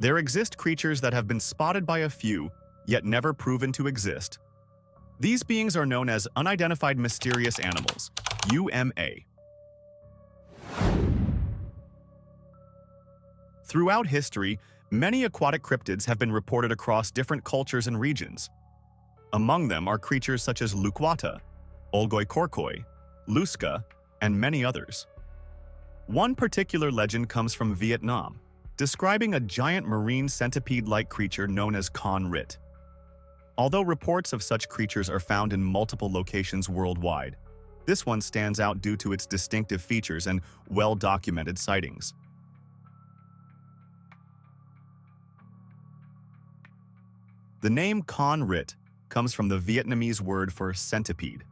There exist creatures that have been spotted by a few, yet never proven to exist. These beings are known as unidentified mysterious animals, UMA. Throughout history, many aquatic cryptids have been reported across different cultures and regions. Among them are creatures such as Lukwata, Olgoikorkoi, Luska, and many others. One particular legend comes from Vietnam, describing a giant marine centipede-like creature known as Con Rit. Although reports of such creatures are found in multiple locations worldwide, this one stands out due to its distinctive features and well-documented sightings. The name Con Rit comes from the Vietnamese word for centipede.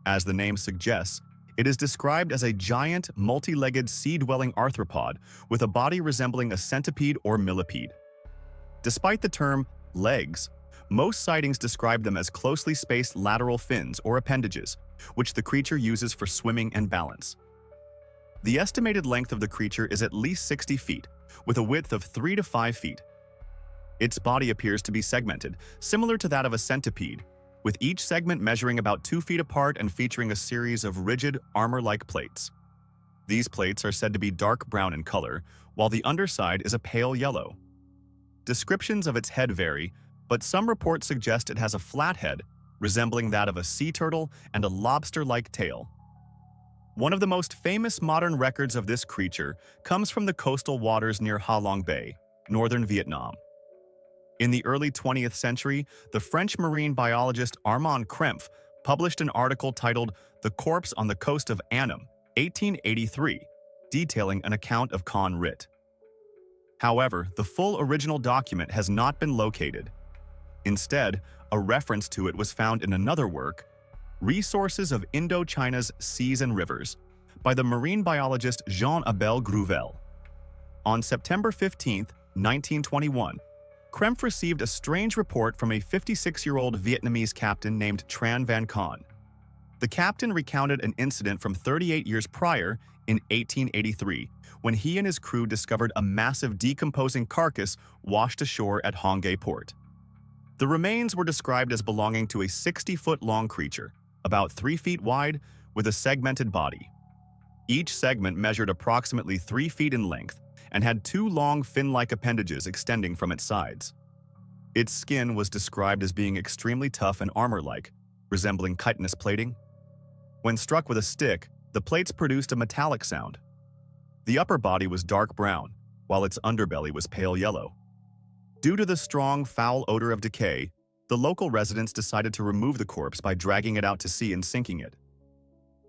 As the name suggests, it is described as a giant, multi-legged sea-dwelling arthropod with a body resembling a centipede or millipede. Despite the term legs, most sightings describe them as closely spaced lateral fins or appendages, which the creature uses for swimming and balance. The estimated length of the creature is at least 60 feet, with a width of 3 to 5 feet. Its body appears to be segmented, similar to that of a centipede, with each segment measuring about 2 feet apart and featuring a series of rigid, armor-like plates. These plates are said to be dark brown in color, while the underside is a pale yellow. Descriptions of its head vary, but some reports suggest it has a flat head, resembling that of a sea turtle, and a lobster-like tail. One of the most famous modern records of this creature comes from the coastal waters near Ha Long Bay, northern Vietnam. In the early 20th century, the French marine biologist Armand Krempf published an article titled "The Corpse on the Coast of Annam, 1883, detailing an account of Con Rit. However, the full original document has not been located. Instead, a reference to it was found in another work, Resources of Indochina's Seas and Rivers, by the marine biologist Jean-Abel Grouvel. On September 15, 1921, Krempf received a strange report from a 56-year-old Vietnamese captain named Tran Van Con. The captain recounted an incident from 38 years prior, in 1883, when he and his crew discovered a massive decomposing carcass washed ashore at Hongdae Port. The remains were described as belonging to a 60-foot-long creature, about 3 feet wide, with a segmented body. Each segment measured approximately 3 feet in length and had 2 long fin-like appendages extending from its sides. Its skin was described as being extremely tough and armor-like, resembling chitinous plating. When struck with a stick, the plates produced a metallic sound. The upper body was dark brown, while its underbelly was pale yellow. Due to the strong, foul odor of decay, the local residents decided to remove the corpse by dragging it out to sea and sinking it.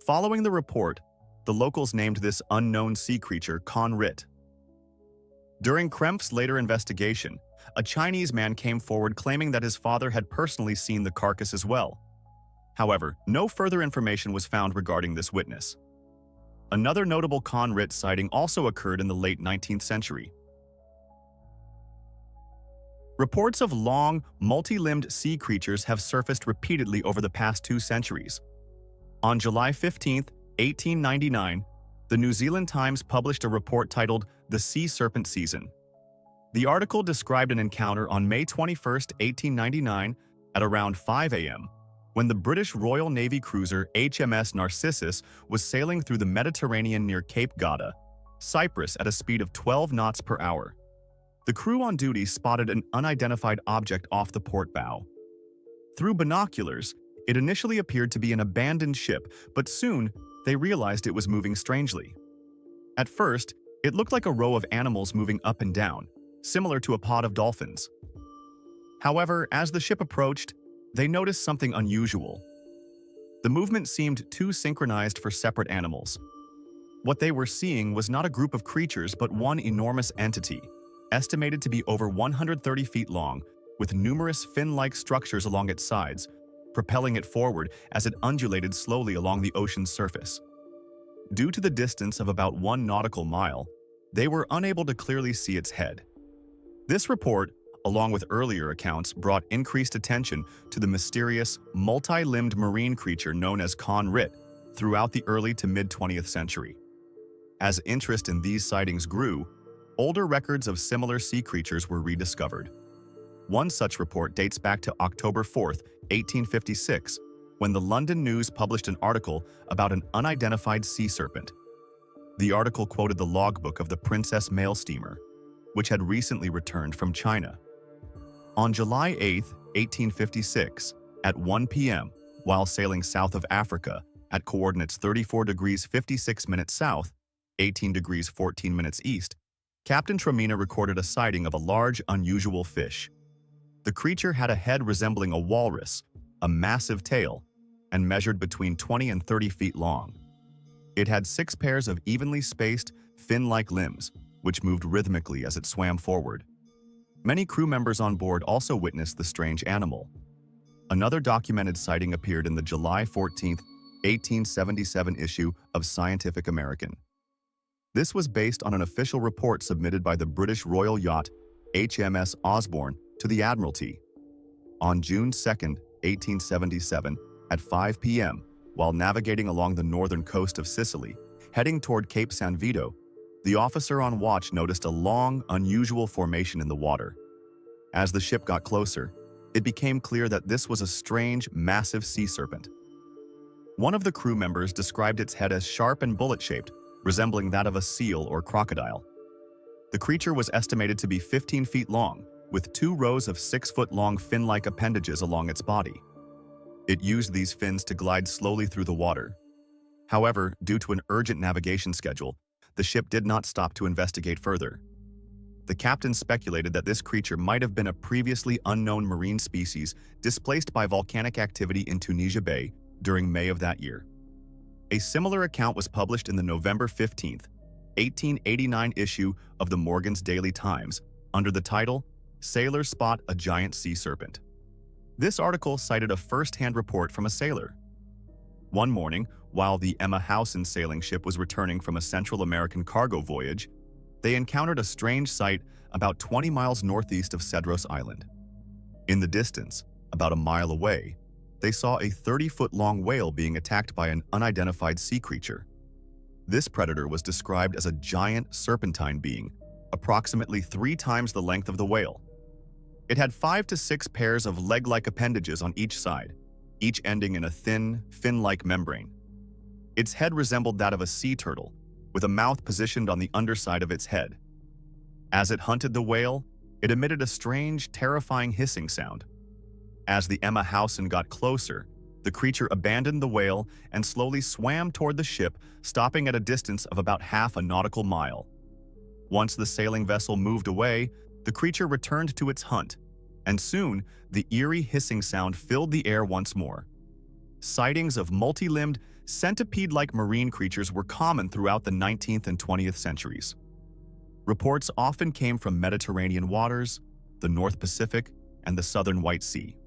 Following the report, the locals named this unknown sea creature Con Rit. During Krempf's later investigation, a Chinese man came forward claiming that his father had personally seen the carcass as well. However, no further information was found regarding this witness. Another notable Con Rit sighting also occurred in the late 19th century. Reports of long, multi-limbed sea creatures have surfaced repeatedly over the past 2 centuries. On July 15, 1899, the New Zealand Times published a report titled "The Sea Serpent Season." The article described an encounter on May 21, 1899, at around 5 a.m., when the British Royal Navy cruiser HMS Narcissus was sailing through the Mediterranean near Cape Gata, Cyprus, at a speed of 12 knots per hour. The crew on duty spotted an unidentified object off the port bow. Through binoculars, it initially appeared to be an abandoned ship, but soon they realized it was moving strangely. At first, it looked like a row of animals moving up and down, similar to a pod of dolphins. However, as the ship approached, they noticed something unusual. The movement seemed too synchronized for separate animals. What they were seeing was not a group of creatures but one enormous entity, estimated to be over 130 feet long, with numerous fin-like structures along its sides, propelling it forward as it undulated slowly along the ocean's surface. Due to the distance of about 1 nautical mile, they were unable to clearly see its head. This report, along with earlier accounts, brought increased attention to the mysterious, multi-limbed marine creature known as Con Rit throughout the early to mid-20th century. As interest in these sightings grew, older records of similar sea creatures were rediscovered. One such report dates back to October 4, 1856, when the London News published an article about an unidentified sea serpent. The article quoted the logbook of the Princess Mail steamer, which had recently returned from China. On July 8, 1856, at 1 p.m., while sailing south of Africa at coordinates 34 degrees 56 minutes south, 18 degrees 14 minutes east, Captain Tremina recorded a sighting of a large, unusual fish. The creature had a head resembling a walrus, a massive tail, and measured between 20 and 30 feet long. It had 6 pairs of evenly spaced, fin-like limbs, which moved rhythmically as it swam forward. Many crew members on board also witnessed the strange animal. Another documented sighting appeared in the July 14, 1877 issue of Scientific American. This was based on an official report submitted by the British Royal Yacht HMS Osborne to the Admiralty. On June 2, 1877, at 5 p.m., while navigating along the northern coast of Sicily, heading toward Cape San Vito, the officer on watch noticed a long, unusual formation in the water. As the ship got closer, it became clear that this was a strange, massive sea serpent. One of the crew members described its head as sharp and bullet-shaped, resembling that of a seal or crocodile. The creature was estimated to be 15 feet long, with 2 rows of 6-foot-long fin-like appendages along its body. It used these fins to glide slowly through the water. However, due to an urgent navigation schedule, the ship did not stop to investigate further. The captain speculated that this creature might have been a previously unknown marine species displaced by volcanic activity in Tunisia Bay during May of that year. A similar account was published in the November 15, 1889 issue of the Morgan's Daily Times under the title, "Sailors Spot a Giant Sea Serpent." This article cited a first-hand report from a sailor. One morning, while the Emma Howson sailing ship was returning from a Central American cargo voyage, they encountered a strange sight about 20 miles northeast of Cedros Island. In the distance, about a mile away, they saw a 30-foot-long whale being attacked by an unidentified sea creature. This predator was described as a giant serpentine being, approximately 3 times the length of the whale. It had 5 to 6 pairs of leg-like appendages on each side, each ending in a thin, fin-like membrane. Its head resembled that of a sea turtle, with a mouth positioned on the underside of its head. As it hunted the whale, it emitted a strange, terrifying hissing sound. As the Emma Howson got closer, the creature abandoned the whale and slowly swam toward the ship, stopping at a distance of about half a nautical mile. Once the sailing vessel moved away, the creature returned to its hunt, and soon the eerie hissing sound filled the air once more. Sightings of multi-limbed, centipede-like marine creatures were common throughout the 19th and 20th centuries. Reports often came from Mediterranean waters, the North Pacific, and the Southern White Sea.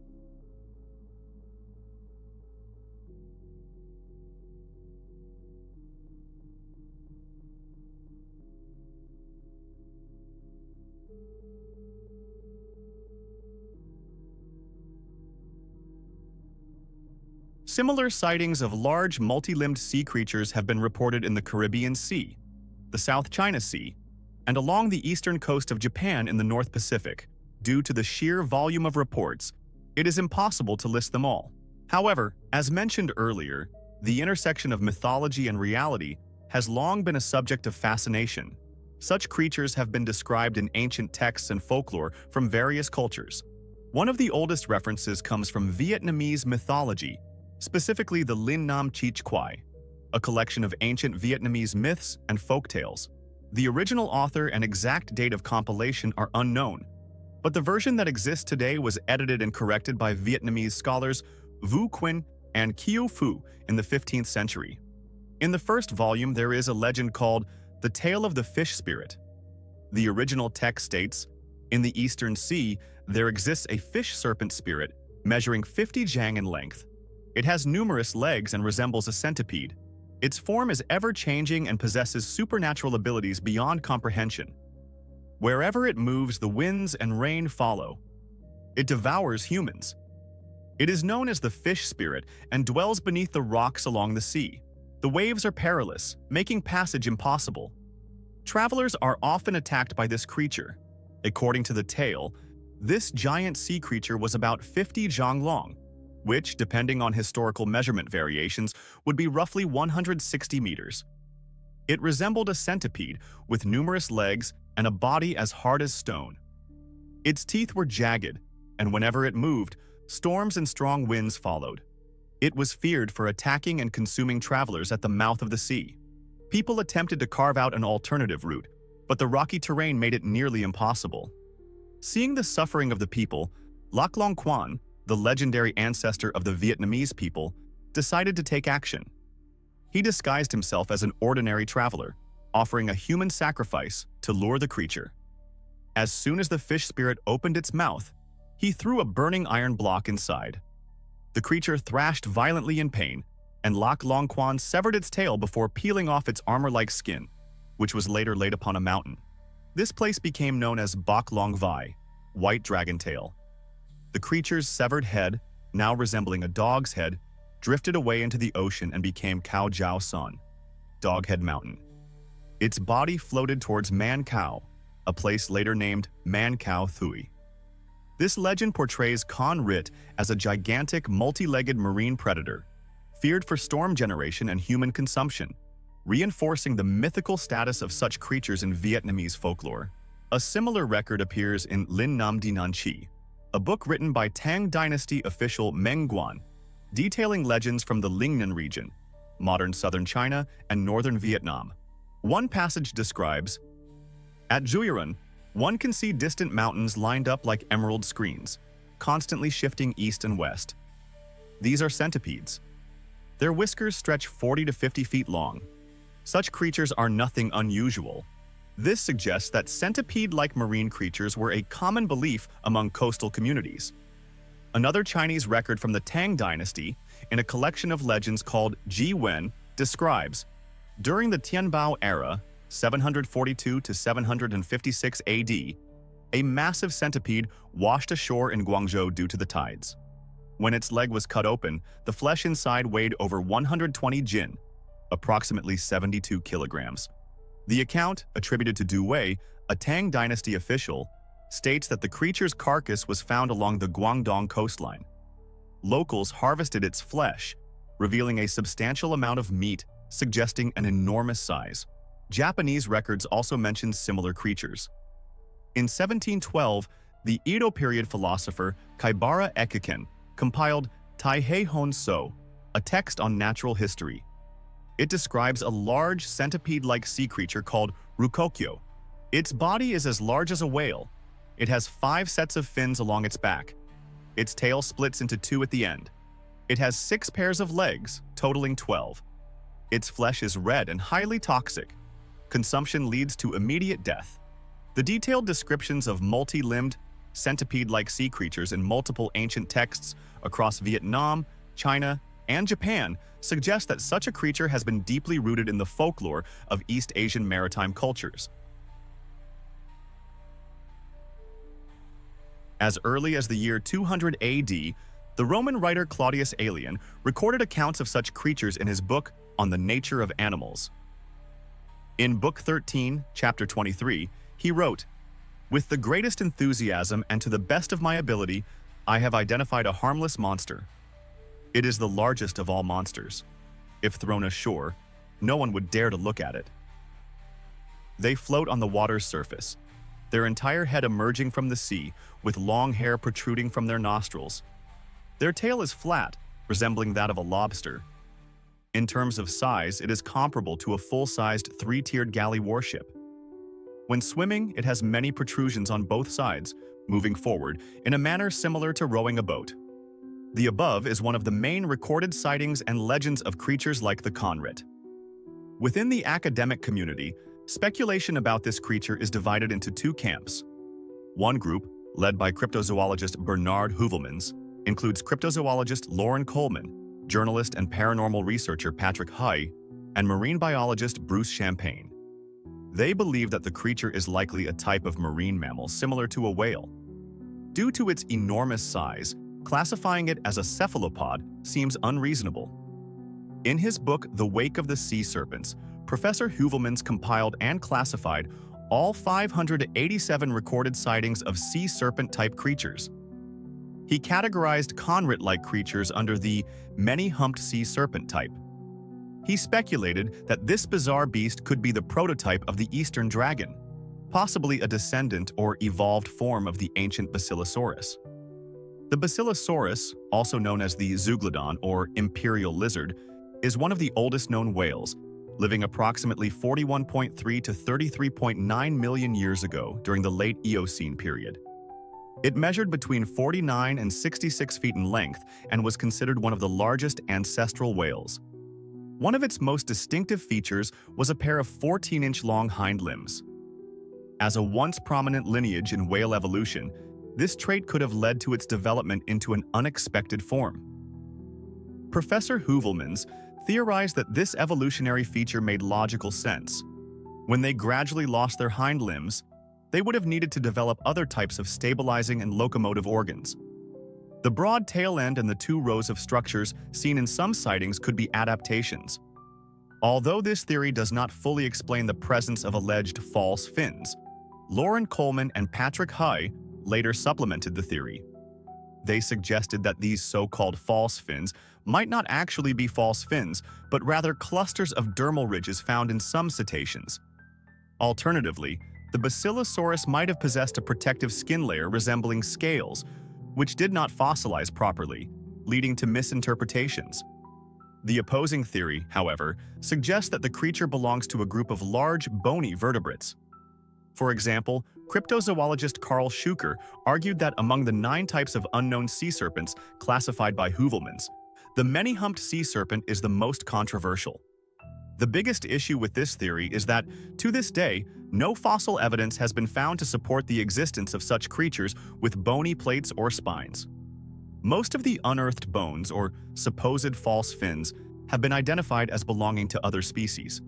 Similar sightings of large, multi-limbed sea creatures have been reported in the Caribbean Sea, the South China Sea, and along the eastern coast of Japan in the North Pacific. Due to the sheer volume of reports, it is impossible to list them all. However, as mentioned earlier, the intersection of mythology and reality has long been a subject of fascination. Such creatures have been described in ancient texts and folklore from various cultures. One of the oldest references comes from Vietnamese mythology, specifically the Linh Nam Chich Quai, a collection of ancient Vietnamese myths and folk tales. The original author and exact date of compilation are unknown, but the version that exists today was edited and corrected by Vietnamese scholars Vu Quinn and Kieu Phu in the 15th century. In the first volume, there is a legend called The Tale of the Fish Spirit. The original text states, "In the Eastern Sea, there exists a fish serpent spirit measuring 50 jang in length. It has numerous legs and resembles a centipede. Its form is ever-changing and possesses supernatural abilities beyond comprehension. Wherever it moves, the winds and rain follow. It devours humans. It is known as the fish spirit and dwells beneath the rocks along the sea. The waves are perilous, making passage impossible. Travelers are often attacked by this creature. According to the tale, this giant sea creature was about 50 zhang long, which, depending on historical measurement variations, would be roughly 160 meters. It resembled a centipede with numerous legs and a body as hard as stone. Its teeth were jagged, and whenever it moved, storms and strong winds followed. It was feared for attacking and consuming travelers at the mouth of the sea. People attempted to carve out an alternative route, but the rocky terrain made it nearly impossible. Seeing the suffering of the people, Lac Long Quan, the legendary ancestor of the Vietnamese people, decided to take action. He disguised himself as an ordinary traveler, offering a human sacrifice to lure the creature. As soon as the fish spirit opened its mouth, he threw a burning iron block inside. The creature thrashed violently in pain, and Lac Long Quan severed its tail before peeling off its armor-like skin, which was later laid upon a mountain. This place became known as Bac Long Vai, White Dragon Tail. The creature's severed head, now resembling a dog's head, drifted away into the ocean and became Cao Jiao San, Doghead Mountain. Its body floated towards Man Khao, a place later named Man Khao Thui. This legend portrays Con Rit as a gigantic, multi-legged marine predator, feared for storm generation and human consumption, reinforcing the mythical status of such creatures in Vietnamese folklore. A similar record appears in Lin Nam Di Nan Chi, a book written by Tang Dynasty official Meng Guan, detailing legends from the Lingnan region, modern southern China and northern Vietnam. One passage describes, "At Zhuyiran, one can see distant mountains lined up like emerald screens, constantly shifting east and west. These are centipedes. Their whiskers stretch 40 to 50 feet long. Such creatures are nothing unusual." This suggests that centipede-like marine creatures were a common belief among coastal communities. Another Chinese record from the Tang Dynasty, in a collection of legends called Ji Wen, describes, during the Tianbao era, 742 to 756 AD, a massive centipede washed ashore in Guangzhou due to the tides. When its leg was cut open, the flesh inside weighed over 120 jin, approximately 72 kilograms. The account, attributed to Du Wei, a Tang Dynasty official, states that the creature's carcass was found along the Guangdong coastline. Locals harvested its flesh, revealing a substantial amount of meat, suggesting an enormous size. Japanese records also mention similar creatures. In 1712, the Edo period philosopher Kaibara Ekiken compiled Taihei Hon So, a text on natural history. It describes a large centipede-like sea creature called Rukokyo. Its body is as large as a whale. It has 5 sets of fins along its back. Its tail splits into 2 at the end. It has 6 pairs of legs, totaling 12. Its flesh is red and highly toxic. Consumption leads to immediate death. The detailed descriptions of multi-limbed, centipede-like sea creatures in multiple ancient texts across Vietnam, China, and Japan suggest that such a creature has been deeply rooted in the folklore of East Asian maritime cultures. As early as the year 200 AD, the Roman writer Claudius Aelian recorded accounts of such creatures in his book On the Nature of Animals. In Book 13, Chapter 23, he wrote, "With the greatest enthusiasm and to the best of my ability, I have identified a harmless monster. It is the largest of all monsters. If thrown ashore, no one would dare to look at it. They float on the water's surface, their entire head emerging from the sea with long hair protruding from their nostrils. Their tail is flat, resembling that of a lobster. In terms of size, it is comparable to a full-sized 3-tiered galley warship. When swimming, it has many protrusions on both sides, moving forward in a manner similar to rowing a boat. The above is one of the main recorded sightings and legends of creatures like the conrit." Within the academic community, speculation about this creature is divided into 2 camps. One group, led by cryptozoologist Bernard Heuvelmans, includes cryptozoologist Lauren Coleman, journalist and paranormal researcher Patrick Huy, and marine biologist Bruce Champagne. They believe that the creature is likely a type of marine mammal similar to a whale. Due to its enormous size, classifying it as a cephalopod seems unreasonable. In his book The Wake of the Sea Serpents, Professor Heuvelmans compiled and classified all 587 recorded sightings of sea serpent-type creatures. He categorized conrid-like creatures under the many-humped sea serpent type. He speculated that this bizarre beast could be the prototype of the eastern dragon, possibly a descendant or evolved form of the ancient Basilosaurus. The Basilosaurus, also known as the Zeuglodon or imperial lizard, is one of the oldest known whales, living approximately 41.3 to 33.9 million years ago during the late Eocene period. It measured between 49 and 66 feet in length and was considered one of the largest ancestral whales. One of its most distinctive features was a pair of 14-inch long hind limbs. As a once prominent lineage in whale evolution, this trait could have led to its development into an unexpected form. Professor Heuvelmans theorized that this evolutionary feature made logical sense. When they gradually lost their hind limbs, they would have needed to develop other types of stabilizing and locomotive organs. The broad tail end and the two rows of structures seen in some sightings could be adaptations. Although this theory does not fully explain the presence of alleged false fins, Lauren Coleman and Patrick High later supplemented the theory. They suggested that these so-called false fins might not actually be false fins, but rather clusters of dermal ridges found in some cetaceans. Alternatively, the Basilosaurus might have possessed a protective skin layer resembling scales, which did not fossilize properly, leading to misinterpretations. The opposing theory, however, suggests that the creature belongs to a group of large, bony vertebrates. For example, cryptozoologist Carl Schuker argued that among the 9 types of unknown sea serpents classified by Heuvelmans, the many-humped sea serpent is the most controversial. The biggest issue with this theory is that, to this day, no fossil evidence has been found to support the existence of such creatures with bony plates or spines. Most of the unearthed bones, or supposed false fins, have been identified as belonging to other species.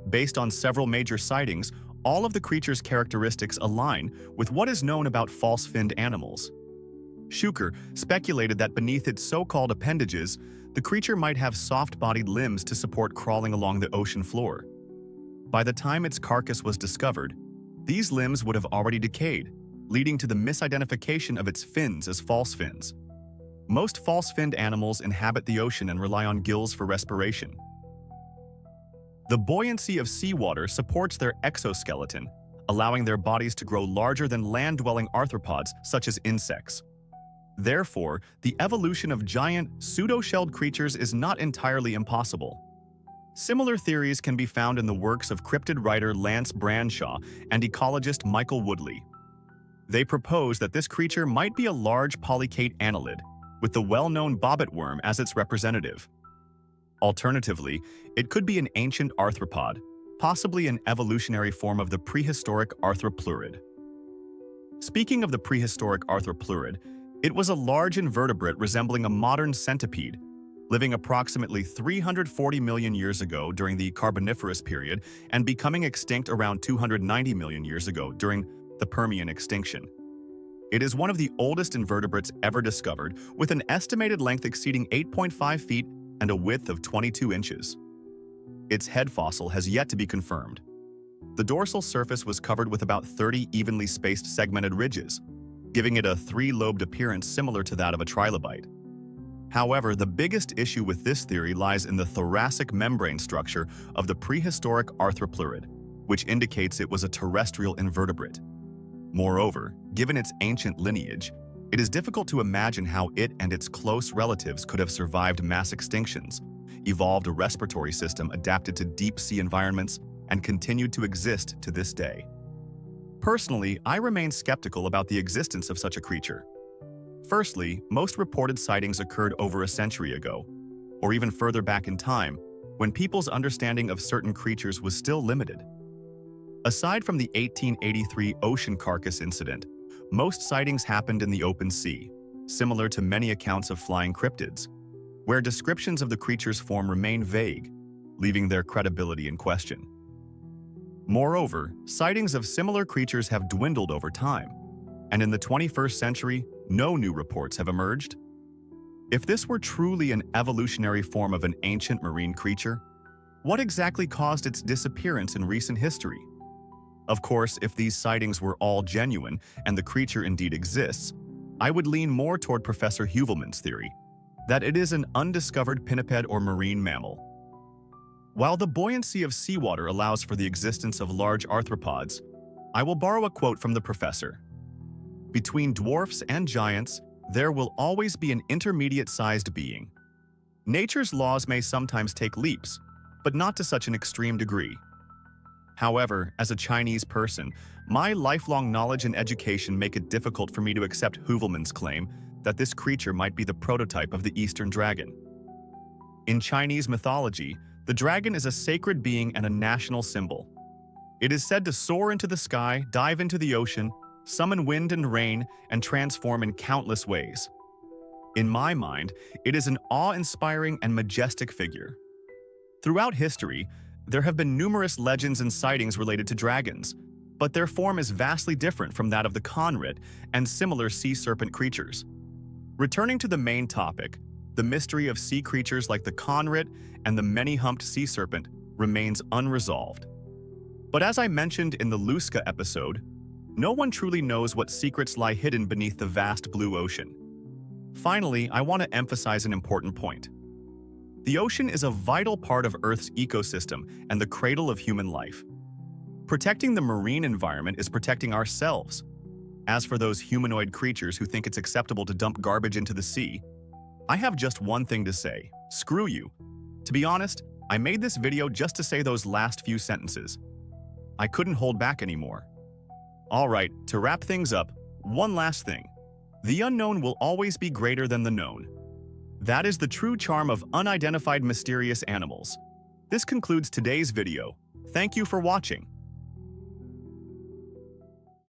Based on several major sightings, all of the creature's characteristics align with what is known about false-finned animals. Schuker speculated that beneath its so-called appendages, the creature might have soft-bodied limbs to support crawling along the ocean floor. By the time its carcass was discovered, these limbs would have already decayed, leading to the misidentification of its fins as false fins. Most false-finned animals inhabit the ocean and rely on gills for respiration. The buoyancy of seawater supports their exoskeleton, allowing their bodies to grow larger than land-dwelling arthropods such as insects. Therefore, the evolution of giant, pseudo-shelled creatures is not entirely impossible. Similar theories can be found in the works of cryptid writer Lance Branshaw and ecologist Michael Woodley. They propose that this creature might be a large polycate annelid, with the well-known bobbit worm as its representative. Alternatively, it could be an ancient arthropod, possibly an evolutionary form of the prehistoric arthropleurid. Speaking of the prehistoric arthropleurid, it was a large invertebrate resembling a modern centipede, living approximately 340 million years ago during the Carboniferous period and becoming extinct around 290 million years ago during the Permian extinction. It is one of the oldest invertebrates ever discovered, with an estimated length exceeding 8.5 feet and a width of 22 inches. Its head fossil has yet to be confirmed. The dorsal surface was covered with about 30 evenly spaced segmented ridges, giving it a 3-lobed appearance similar to that of a trilobite. However, the biggest issue with this theory lies in the thoracic membrane structure of the prehistoric arthropleurid, which indicates it was a terrestrial invertebrate. Moreover, given its ancient lineage, it is difficult to imagine how it and its close relatives could have survived mass extinctions, evolved a respiratory system adapted to deep-sea environments, and continued to exist to this day. Personally, I remain skeptical about the existence of such a creature. Firstly, most reported sightings occurred over a century ago, or even further back in time, when people's understanding of certain creatures was still limited. Aside from the 1883 ocean carcass incident, most sightings happened in the open sea, similar to many accounts of flying cryptids, where descriptions of the creature's form remain vague, leaving their credibility in question. Moreover, sightings of similar creatures have dwindled over time, and in the 21st century, no new reports have emerged. If this were truly an evolutionary form of an ancient marine creature, What exactly caused its disappearance in recent history? Of course, if these sightings were all genuine and the creature indeed exists, I would lean more toward Professor Huvelman's theory, that it is an undiscovered pinniped or marine mammal. While the buoyancy of seawater allows for the existence of large arthropods, I will borrow a quote from the professor. Between dwarfs and giants, there will always be an intermediate-sized being. Nature's laws may sometimes take leaps, but not to such an extreme degree. However, as a Chinese person, my lifelong knowledge and education make it difficult for me to accept Huvelman's claim that this creature might be the prototype of the Eastern dragon. In Chinese mythology, the dragon is a sacred being and a national symbol. It is said to soar into the sky, dive into the ocean, summon wind and rain, and transform in countless ways. In my mind, it is an awe-inspiring and majestic figure. Throughout history, there have been numerous legends and sightings related to dragons, but their form is vastly different from that of the conrid and similar sea serpent creatures. Returning to the main topic, the mystery of sea creatures like the conrid and the many-humped sea serpent remains unresolved. But as I mentioned in the Luska episode, no one truly knows what secrets lie hidden beneath the vast blue ocean. Finally, I want to emphasize an important point. The ocean is a vital part of Earth's ecosystem and the cradle of human life. Protecting the marine environment is protecting ourselves. As for those humanoid creatures who think it's acceptable to dump garbage into the sea, I have just one thing to say: screw you. To be honest, I made this video just to say those last few sentences. I couldn't hold back anymore. Alright, to wrap things up, one last thing. The unknown will always be greater than the known. That is the true charm of unidentified mysterious animals. This concludes today's video. Thank you for watching.